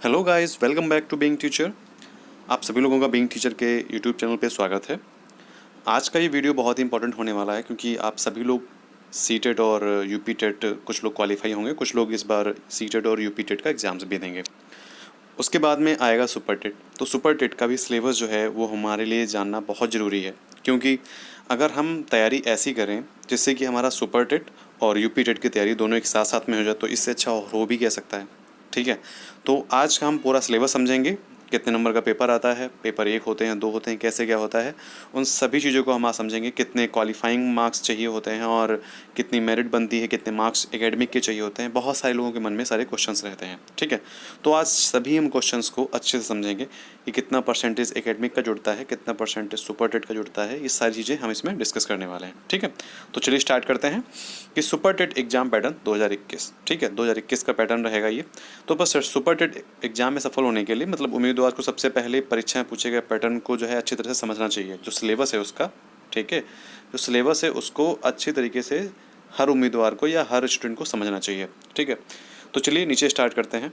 Hello guys, welcome back to being teacher. आप सभी लोगों का बीइंग टीचर के यूट्यूब चैनल पे स्वागत है। आज का ये वीडियो बहुत ही इंपॉर्टेंट होने वाला है क्योंकि आप सभी लोग सीटेट और यूपी टेट कुछ लोग क्वालिफाई होंगे, कुछ लोग इस बार सीटेट और यूपी टेट का एग्ज़ाम्स भी देंगे। उसके बाद में आएगा सुपर टेट। तो सुपर टेट का भी सिलेबस जो है वो हमारे लिए जानना बहुत ज़रूरी है, क्योंकि अगर हम तैयारी ऐसी करें जिससे कि हमारा सुपर टेट और यूपी टेट की तैयारी दोनों एक साथ साथ में हो जाए तो इससे अच्छा और हो भी क्या सकता है। ठीक है, तो आज हम पूरा सिलेबस समझेंगे, कितने नंबर का पेपर आता है, पेपर 1 होते हैं, 2 होते हैं, कैसे क्या होता है, उन सभी चीज़ों को हम आज समझेंगे। कितने क्वालिफाइंग मार्क्स चाहिए होते हैं और कितनी मेरिट बनती है, कितने मार्क्स एकेडमिक के चाहिए होते हैं। बहुत सारे लोगों के मन में सारे क्वेश्चंस रहते हैं। ठीक है, तो आज सभी हम क्वेश्चंस को अच्छे से समझेंगे कि कितना परसेंटेज एकेडमिक का जुड़ता है, कितना परसेंटेज सुपर टेट का जुड़ता है। ये सारी चीज़ें हम इसमें डिस्कस करने वाले हैं। ठीक है, तो चलिए स्टार्ट करते हैं कि सुपर टेट एग्जाम पैटर्न 2021। ठीक है, 2021 का पैटर्न रहेगा ये। तो बस सुपर टेट एग्जाम में सफल होने के लिए मतलब उम्मीदवार को सबसे पहले परीक्षाएं पूछे गए पैटर्न को जो है अच्छी तरह से समझना चाहिए। जो सिलेबस है उसका, ठीक है, जो सिलेबस है उसको अच्छी तरीके से हर उम्मीदवार को या हर स्टूडेंट को समझना चाहिए। ठीक है, तो चलिए नीचे स्टार्ट करते हैं।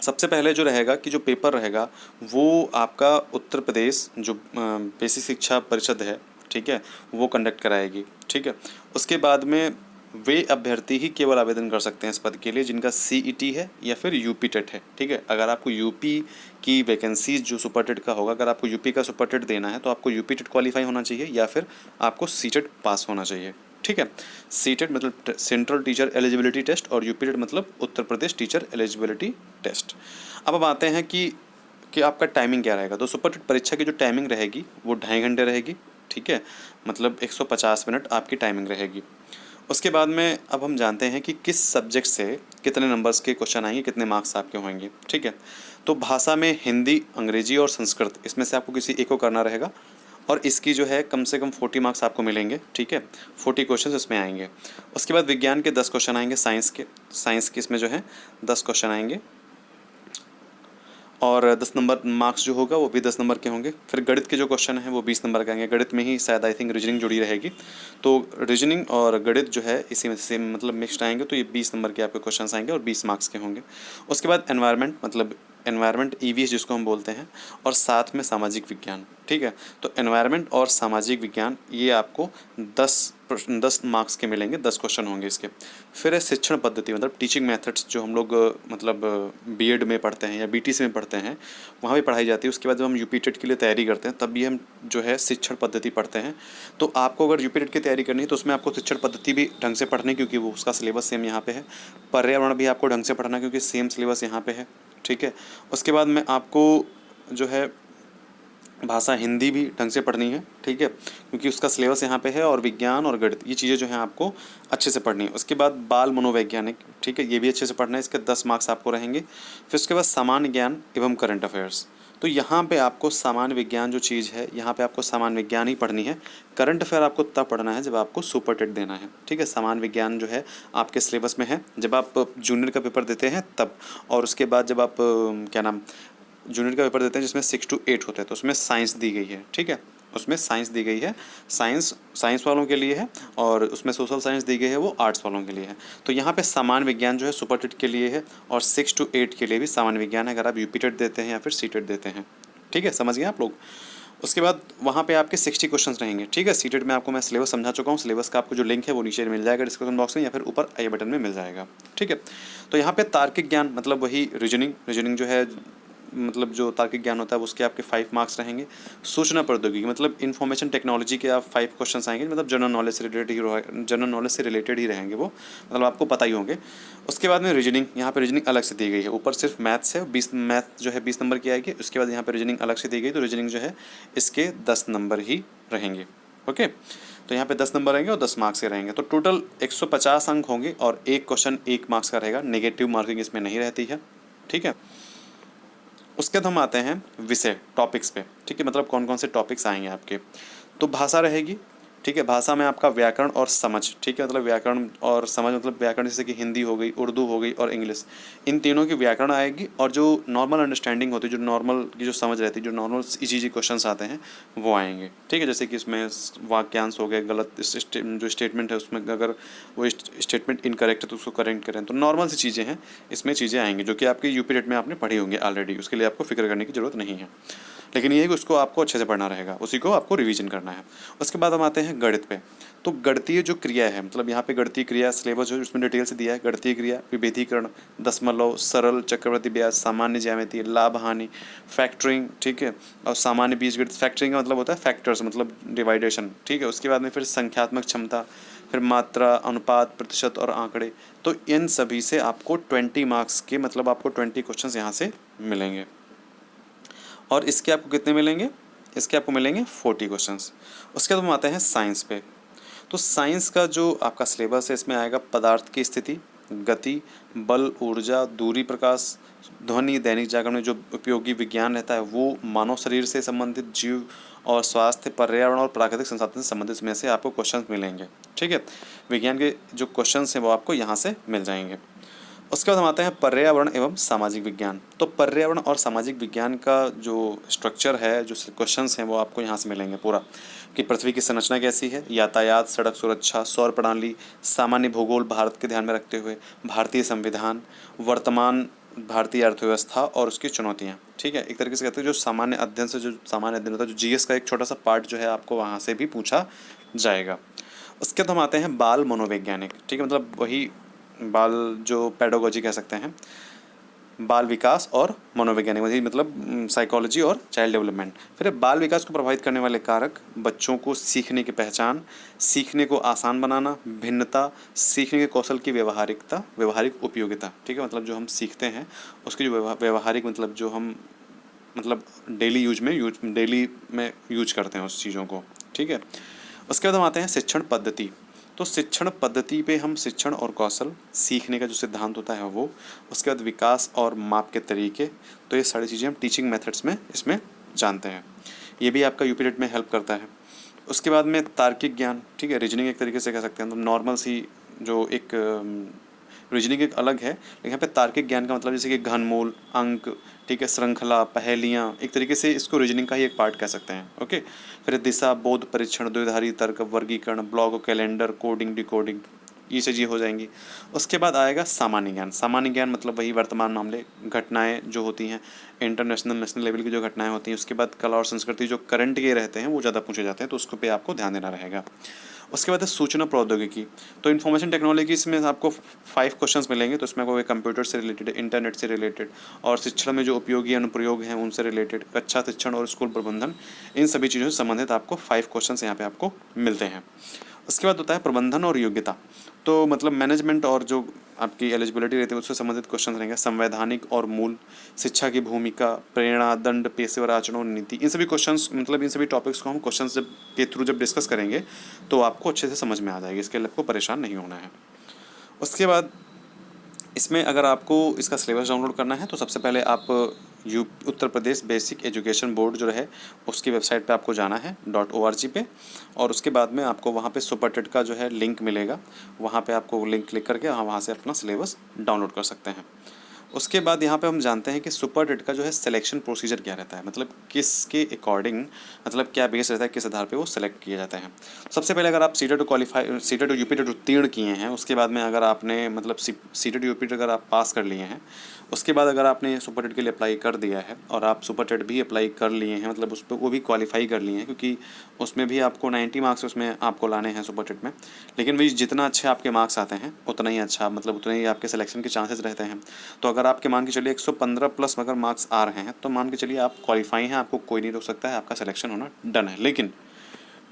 सबसे पहले जो रहेगा कि जो पेपर रहेगा वो आपका उत्तर प्रदेश जो बेसिक शिक्षा परिषद है, ठीक है, वो कंडक्ट कराएगी। ठीक है, उसके बाद में वे अभ्यर्थी ही केवल आवेदन कर सकते हैं इस पद के लिए जिनका सीईटी है या फिर यूपी टेट है। ठीक है, अगर आपको यूपी की वैकेंसीज जो सुपर टेट का होगा, अगर आपको यूपी का सुपर टेट देना है तो आपको यूपी टेट क्वालिफाई होना चाहिए या फिर आपको सीटेट पास होना चाहिए। ठीक है, सीटेट मतलब सेंट्रल टीचर एलिजिबिलिटी टेस्ट और यूपी टेट मतलब Uttar Pradesh teacher eligibility test. अब आते हैं कि आपका टाइमिंग क्या रहेगा। तो सुपर टेट परीक्षा की जो टाइमिंग रहेगी वो 2.5 घंटे रहेगी। ठीक है, मतलब 150 मिनट आपकी टाइमिंग रहेगी। उसके बाद में अब हम जानते हैं कि किस सब्जेक्ट से कितने नंबर्स के क्वेश्चन आएंगे, कितने मार्क्स आपके होंगे। ठीक है, तो भाषा में हिंदी, अंग्रेजी और संस्कृत, इसमें से आपको किसी एक को करना रहेगा और इसकी जो है कम से कम 40 मार्क्स आपको मिलेंगे। ठीक है, 40 क्वेश्चन इसमें आएंगे। उसके बाद विज्ञान के 10 क्वेश्चन आएंगे, साइंस के इसमें जो है 10 क्वेश्चन आएंगे और 10 नंबर मार्क्स जो होगा वो भी 10 नंबर के होंगे। फिर गणित के जो क्वेश्चन हैं वो 20 नंबर के आएंगे। गणित में ही शायद आई थिंक रीजनिंग जुड़ी रहेगी, तो रीजनिंग और गणित जो है इसी में से मतलब मिक्सड आएंगे, तो ये 20 नंबर के आपके क्वेश्चन आएंगे और 20 मार्क्स के होंगे। उसके बाद एनवायरनमेंट मतलब एनवायरनमेंट ईवीएस जिसको हम बोलते हैं, और साथ में सामाजिक विज्ञान। ठीक है, तो एनवायरनमेंट और सामाजिक विज्ञान ये आपको 10 मार्क्स के मिलेंगे, 10 क्वेश्चन होंगे इसके। फिर है शिक्षण पद्धति मतलब टीचिंग मेथड्स, जो हम लोग मतलब बीएड में पढ़ते हैं या बीटीसी में पढ़ते हैं, वहाँ भी पढ़ाई जाती है। उसके बाद जब हम यूपी टेट के लिए तैयारी करते हैं तब भी हम जो है शिक्षण पद्धति पढ़ते हैं। तो आपको अगर यूपी टेट की तैयारी करनी है तो उसमें आपको शिक्षण पद्धति भी ढंग से पढ़नी है क्योंकि वो उसका सिलेबस सेम यहाँ पे है। पर्यावरण भी आपको ढंग से पढ़ना क्योंकि सेम सिलेबस यहाँ पे है। ठीक है, उसके बाद में आपको जो है भाषा हिंदी भी ढंग से पढ़नी है। ठीक है, क्योंकि उसका सिलेबस यहाँ पे है, और विज्ञान और गणित ये चीज़ें जो हैं आपको अच्छे से पढ़नी है। उसके बाद बाल मनोवैज्ञानिक, ठीक है, ये भी अच्छे से पढ़ना है, इसके 10 मार्क्स आपको रहेंगे। फिर उसके बाद सामान्य ज्ञान एवं करंट अफेयर्स, तो यहाँ पे आपको सामान्य विज्ञान जो चीज़ है यहाँ पे आपको सामान्य विज्ञान ही पढ़नी है। करंट अफेयर आपको तब पढ़ना है जब आपको सुपर टेट देना है। ठीक है, सामान्य विज्ञान जो है आपके सिलेबस में है जब आप जूनियर का पेपर देते हैं तब, और उसके बाद जब आप क्या नाम जूनियर का पेपर देते हैं जिसमें 6 to 8 होते हैं तो उसमें साइंस दी गई है। ठीक है, उसमें साइंस दी गई है, साइंस वालों के लिए है, और उसमें सोशल साइंस दी गई है वो आर्ट्स वालों के लिए है। तो यहाँ पे सामान्य विज्ञान जो है सुपर टेट के लिए है, और 6 to 8 के लिए भी सामान्य विज्ञान है अगर आप यूपी टेट देते हैं या फिर सी टेट देते हैं। ठीक है, समझ गए आप लोग। उसके बाद वहाँ पे आपके 60 क्वेश्चंस रहेंगे। ठीक है, सीटेट में आपको मैं सिलेबस समझा चुका हूँ। सिलेबस का आपको जो लिंक है वो नीचे मिल जाएगा डिस्क्रिप्शन बॉक्स में या फिर ऊपर आई बटन में मिल जाएगा। ठीक है, तो यहाँ पे तार्किक ज्ञान मतलब वही रीजनिंग जो है मतलब जो तार्किक ज्ञान होता है उसके आपके 5 मार्क्स रहेंगे। सूचना प्रौद्योगिकी मतलब इन्फॉर्मेशन टेक्नोलॉजी के आप 5 क्वेश्चन आएंगे, मतलब जनरल नॉलेज से रिलेटेड ही रहेंगे वो, मतलब आपको पता ही होंगे। उसके बाद में रीजनिंग, यहाँ पे रीजनिंग अलग से दी गई है, ऊपर सिर्फ मैथ्स है, 20 मैथ जो है 20 नंबर की आएगी। उसके बाद यहाँ पे रीजनिंग अलग से दी गई, तो रीजनिंग जो है इसके 10 नंबर ही रहेंगे। ओके, तो यहाँ पे 10 नंबर रहेंगे और 10 मार्क्स के रहेंगे, तो टोटल 150 अंक होंगे और एक क्वेश्चन 1 मार्क्स का रहेगा। नेगेटिव मार्किंग इसमें नहीं रहती है। ठीक है, उसके बाद हम आते हैं विषय टॉपिक्स पे। ठीक है, मतलब कौन कौन से टॉपिक्स आएंगे आपके। तो भाषा रहेगी, ठीक है। भाषा में आपका व्याकरण और समझ, ठीक है, मतलब व्याकरण और समझ मतलब व्याकरण जैसे कि हिंदी हो गई, उर्दू हो गई और इंग्लिश, इन तीनों की व्याकरण आएगी। और जो नॉर्मल अंडरस्टैंडिंग होती है, जो नॉर्मल की जो समझ रहती है, जो नॉर्मल इजी क्वेश्चंस आते हैं वो आएंगे, ठीक है। जैसे कि इसमें वाक्यांश हो गए, गलत जो स्टेटमेंट है उसमें अगर वो स्टेटमेंट इनकरेक्ट है तो उसको करेक्ट करें, तो नॉर्मल सी चीज़ें हैं, इसमें चीज़ें आएंगी जो कि आपके यूपी टेट में आपने पढ़ी होंगी ऑलरेडी, उसके लिए आपको फिक्र करने की ज़रूरत नहीं है। लेकिन ये है कि उसको आपको अच्छे से पढ़ना रहेगा, उसी को आपको रिवीजन करना है। उसके बाद हम आते हैं गणित पे। तो गणितीय जो क्रिया है, मतलब यहाँ पे गणितीय क्रिया सिलेबस जो उसमें डिटेल से दिया है, गणितीय क्रिया, विभेदीकरण, दशमलव, सरल, चक्रवृद्धि ब्याज, सामान्य ज्यामिति, लाभ हानि, फैक्टरिंग, ठीक है, और सामान्य बीजगणित। फैक्टरिंग का मतलब होता है फैक्टर्स, मतलब डिवाइडेशन, ठीक है। उसके बाद में फिर संख्यात्मक क्षमता, फिर मात्रा, अनुपात, प्रतिशत और आंकड़े। तो इन सभी से आपको 20 मार्क्स के, मतलब आपको 20 क्वेश्चन यहाँ से मिलेंगे। और इसके आपको कितने मिलेंगे? इसके आपको मिलेंगे 40 क्वेश्चंस। उसके बाद हम आते हैं साइंस पे। तो साइंस का जो आपका सिलेबस है, इसमें आएगा पदार्थ की स्थिति, गति, बल, ऊर्जा, दूरी, प्रकाश, ध्वनि, दैनिक जागरण में जो उपयोगी विज्ञान रहता है वो, मानव शरीर से संबंधित, जीव और स्वास्थ्य, पर्यावरण और प्राकृतिक संसाधन से संबंधित में से आपको क्वेश्चन मिलेंगे, ठीक है। विज्ञान के जो क्वेश्चन हैं वो आपको यहाँ से मिल जाएंगे। उसके बाद हम आते हैं पर्यावरण एवं सामाजिक विज्ञान। तो पर्यावरण और सामाजिक विज्ञान का जो स्ट्रक्चर है, जो क्वेश्चंस हैं वो आपको यहाँ से मिलेंगे पूरा, कि पृथ्वी की संरचना कैसी है, यातायात, सड़क सुरक्षा, सौर प्रणाली, सामान्य भूगोल भारत के ध्यान में रखते हुए, भारतीय संविधान, वर्तमान भारतीय अर्थव्यवस्था और उसकी चुनौतियाँ, ठीक है। एक तरीके से कहते हैं जो सामान्य अध्ययन से, जो सामान्य अध्ययन होता है, जो जीएस का एक छोटा सा पार्ट जो है आपको वहाँ से भी पूछा जाएगा। उसके बाद हम आते हैं बाल मनोवैज्ञानिक, ठीक है, मतलब वही बाल जो पेडागोजी कह सकते हैं, बाल विकास और मनोवैज्ञानिक, वही मतलब साइकोलॉजी और चाइल्ड डेवलपमेंट। फिर बाल विकास को प्रभावित करने वाले कारक, बच्चों को सीखने की पहचान, सीखने को आसान बनाना, भिन्नता, सीखने के कौशल की व्यवहारिकता, व्यवहारिक उपयोगिता, ठीक है, मतलब जो हम सीखते हैं उसकी जो व्यवहारिक, मतलब जो हम मतलब डेली में यूज करते हैं उस चीज़ों को, ठीक है। उसके बाद हम आते हैं शिक्षण पद्धति। तो शिक्षण पद्धति पे हम शिक्षण और कौशल, सीखने का जो सिद्धांत होता है वो, उसके बाद विकास और माप के तरीके, तो ये सारी चीज़ें हम टीचिंग मेथड्स में इसमें जानते हैं। ये भी आपका यूपी टेट में हेल्प करता है। उसके बाद में तार्किक ज्ञान, ठीक है, रीजनिंग एक तरीके से कह सकते हैं, तो नॉर्मल सी जो एक रीजनिंग एक अलग है, लेकिन यहाँ पे तार्किक ज्ञान का मतलब जैसे कि घनमूल, अंक, ठीक है, श्रृंखला, पहेलियाँ, एक तरीके से इसको रीजनिंग का ही एक पार्ट कह सकते हैं, ओके। फिर दिशा, बोध परीक्षण, द्विधारी तर्क, वर्गीकरण, ब्लॉक कैलेंडर, कोडिंग, डिकोडिंग, ये चीज़ें हो जाएंगी। उसके बाद आएगा सामान्य ज्ञान। सामान्य ज्ञान मतलब वही वर्तमान मामले, घटनाएं जो होती हैं, इंटरनेशनल नेशनल लेवल की जो घटनाएं होती हैं। उसके बाद कला और संस्कृति, जो करंट के रहते हैं वो ज़्यादा पूछे जाते हैं, तो उसको पे आपको ध्यान देना रहेगा। उसके बाद है सूचना प्रौद्योगिकी। तो इन्फॉर्मेशन टेक्नोलॉजी, इसमें आपको 5 क्वेश्चंस मिलेंगे, तो इसमें कोई कंप्यूटर से रिलेटेड, इंटरनेट से रिलेटेड, और शिक्षण में जो उपयोगी अनुप्रयोग हैं उनसे रिलेटेड, कक्षा शिक्षण और स्कूल प्रबंधन, इन सभी चीज़ों से संबंधित आपको 5 क्वेश्चंस यहाँ पे आपको मिलते हैं। उसके बाद होता है प्रबंधन और योग्यता। तो मतलब मैनेजमेंट और जो आपकी एलिजिबिलिटी रहती है उससे संबंधित क्वेश्चन रहेंगे। संवैधानिक और मूल, शिक्षा की भूमिका, प्रेरणा, दंड, पेशेवर आचरण और नीति, इन सभी क्वेश्चंस, मतलब इन सभी टॉपिक्स को हम क्वेश्चन जब के थ्रू जब डिस्कस करेंगे तो आपको अच्छे से समझ में आ जाएगी, इसके लिए आपको परेशान नहीं होना है। उसके बाद इसमें अगर आपको इसका सिलेबस डाउनलोड करना है तो सबसे पहले आप Uttar Pradesh basic education board जो है उसकी वेबसाइट पे आपको जाना है .org पे, और उसके बाद में आपको वहाँ पे सुपर टेट का जो है लिंक मिलेगा, वहाँ पे आपको लिंक क्लिक करके वहाँ से अपना सिलेबस डाउनलोड कर सकते हैं। उसके बाद यहाँ पे हम जानते हैं कि सुपर टेट का जो है सिलेक्शन प्रोसीजर क्या रहता है, मतलब किसके अकॉर्डिंग, मतलब क्या बेस रहता है, किस आधार पे वो सिलेक्ट किए जाते हैं। सबसे पहले अगर आप सीटेट क्वालिफाई, सीटेट और यूपी टेट उत्तीर्ण किए हैं, उसके बाद में अगर आपने मतलब सीटेट यूपी टेट अगर आप पास कर लिए हैं, उसके बाद अगर आपने सुपर टेट के लिए अप्लाई कर दिया है और आप सुपर टेट भी अप्लाई कर लिए हैं, मतलब उस पर वो भी क्वालिफाई कर लिए हैं, क्योंकि उसमें भी आपको 90 मार्क्स उसमें आपको लाने हैं सुपर टेट में। लेकिन वही जितना अच्छे आपके मार्क्स आते हैं उतना ही अच्छा, मतलब उतने ही आपके सिलेक्शन के चांसेस रहते हैं। तो अगर आपके मान के चलिए 115 प्लस अगर मार्क्स आ रहे हैं तो मान के चलिए आप क्वालिफाई हैं, आपको कोई नहीं रोक सकता है, आपका सिलेक्शन होना डन है। लेकिन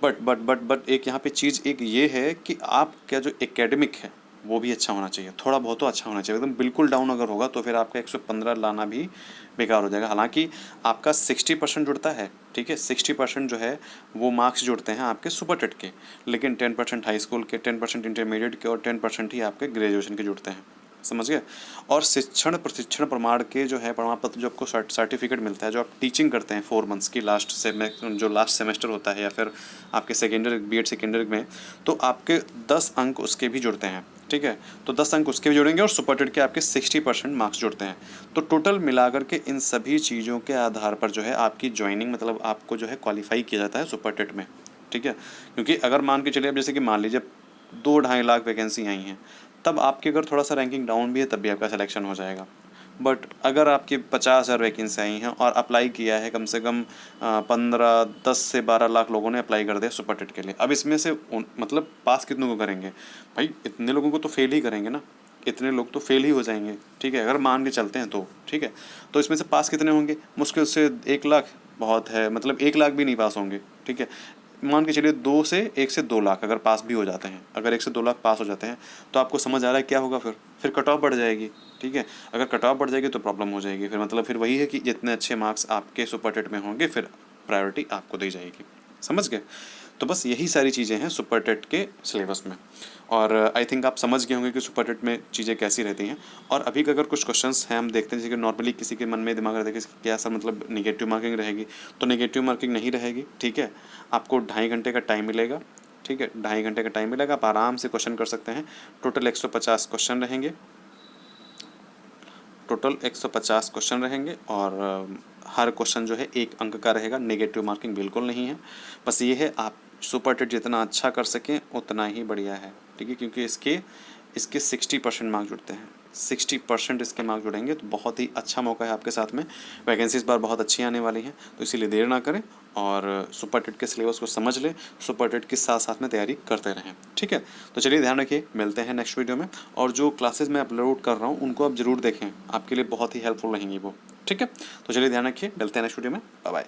बट एक यहाँ पे चीज़ एक ये है कि आपका जो एकेडमिक है वो भी अच्छा होना चाहिए, थोड़ा बहुत तो अच्छा होना चाहिए। एकदम बिल्कुल डाउन अगर होगा तो फिर आपका 115 लाना भी बेकार हो जाएगा। हालांकि आपका 60% जुड़ता है, ठीक है, 60% जो है वो मार्क्स जुड़ते हैं आपके सुपर टेट के, लेकिन 10% हाई स्कूल के, 10% इंटरमीडिएट के और 10% ही आपके ग्रेजुएशन के जुड़ते हैं। समझ गए। और शिक्षण प्रशिक्षण प्रमाण के जो है प्रमाण पत्र जो आपको सर्टिफिकेट मिलता है, जो आप टीचिंग करते हैं 4 मंथ्स की जो लास्ट सेमेस्टर होता है, या फिर आपके सेकेंडरी बीएड सेकेंडरी में, तो आपके 10 अंक उसके भी जुड़ते हैं, ठीक है। तो 10 अंक उसके भी जुड़ेंगे और सुपर टेट के आपके 60% मार्क्स जुड़ते हैं। तो टोटल मिलाकर के इन सभी चीज़ों के आधार पर जो है आपकी ज्वाइनिंग, मतलब आपको जो है क्वालिफाई किया जाता है सुपर टेट में, ठीक है। क्योंकि अगर मान के चलिए, अब जैसे कि मान लीजिए 2-2.5 लाख वैकेंसी आई हैं, तब आपकी अगर थोड़ा सा रैंकिंग डाउन भी है तब भी आपका सिलेक्शन हो जाएगा। बट अगर आपकी 50,000 वैकेंसी आई हैं और अप्लाई किया है कम से कम 10 से 12 लाख लोगों ने अप्लाई कर दिया सुपर टेट के लिए, अब इसमें से मतलब पास कितनों को करेंगे भाई? इतने लोगों को तो फेल ही करेंगे ना, इतने लोग तो फेल ही हो जाएंगे, ठीक है, अगर मान के चलते हैं तो, ठीक है। तो इसमें से पास कितने होंगे? मुश्किल से 1 लाख बहुत है, मतलब 1 लाख भी नहीं पास होंगे, ठीक है। मान के चलिए 1 से 2 लाख अगर पास भी हो जाते हैं, अगर 1 से 2 लाख पास हो जाते हैं, तो आपको समझ आ रहा है क्या होगा? फिर कट ऑफ बढ़ जाएगी, ठीक है। अगर कट ऑफ बढ़ जाएगी तो प्रॉब्लम हो जाएगी, फिर मतलब फिर वही है कि जितने अच्छे मार्क्स आपके सुपर टेट में होंगे फिर प्रायोरिटी आपको दी जाएगी, समझ गए। तो बस यही सारी चीज़ें हैं सुपर टेट के सिलेबस में, और आई थिंक आप समझ गए होंगे कि सुपर टेट में चीज़ें कैसी रहती हैं। और अभी का अगर कुछ क्वेश्चंस हैं हम देखते हैं, जैसे कि नॉर्मली किसी के मन में दिमाग रहता है कि क्या सर मतलब नेगेटिव मार्किंग रहेगी, तो नेगेटिव मार्किंग नहीं रहेगी, ठीक है। आपको 2.5 घंटे का टाइम मिलेगा, ठीक है, 2.5 घंटे का टाइम मिलेगा, आप आराम से क्वेश्चन कर सकते हैं। टोटल 150 क्वेश्चन रहेंगे, टोटल 150 क्वेश्चन रहेंगे, और हर क्वेश्चन जो है 1 अंक का रहेगा, नेगेटिव मार्किंग बिल्कुल नहीं है। बस ये है आप सुपर टेट जितना अच्छा कर सकें उतना ही बढ़िया है, ठीक है, क्योंकि इसके 60% मार्क्स जुड़ते हैं, 60% इसके मार्क्स जुड़ेंगे, तो बहुत ही अच्छा मौका है आपके साथ में। वैकेंसी इस बार बहुत अच्छी आने वाली हैं, तो इसीलिए देर ना करें और सुपर टेट के सिलेबस को समझ लें, सुपर टेट के साथ साथ में तैयारी करते रहें, ठीक है। तो चलिए ध्यान रखिए, मिलते हैं नेक्स्ट वीडियो में। और जो क्लासेज मैं अपलोड कर रहा हूँ उनको आप ज़रूर देखें, आपके लिए बहुत ही हेल्पफुल रहेंगी वो, ठीक है। तो चलिए ध्यान रखिए, मिलते हैं नेक्स्ट वीडियो में, बाय बाय।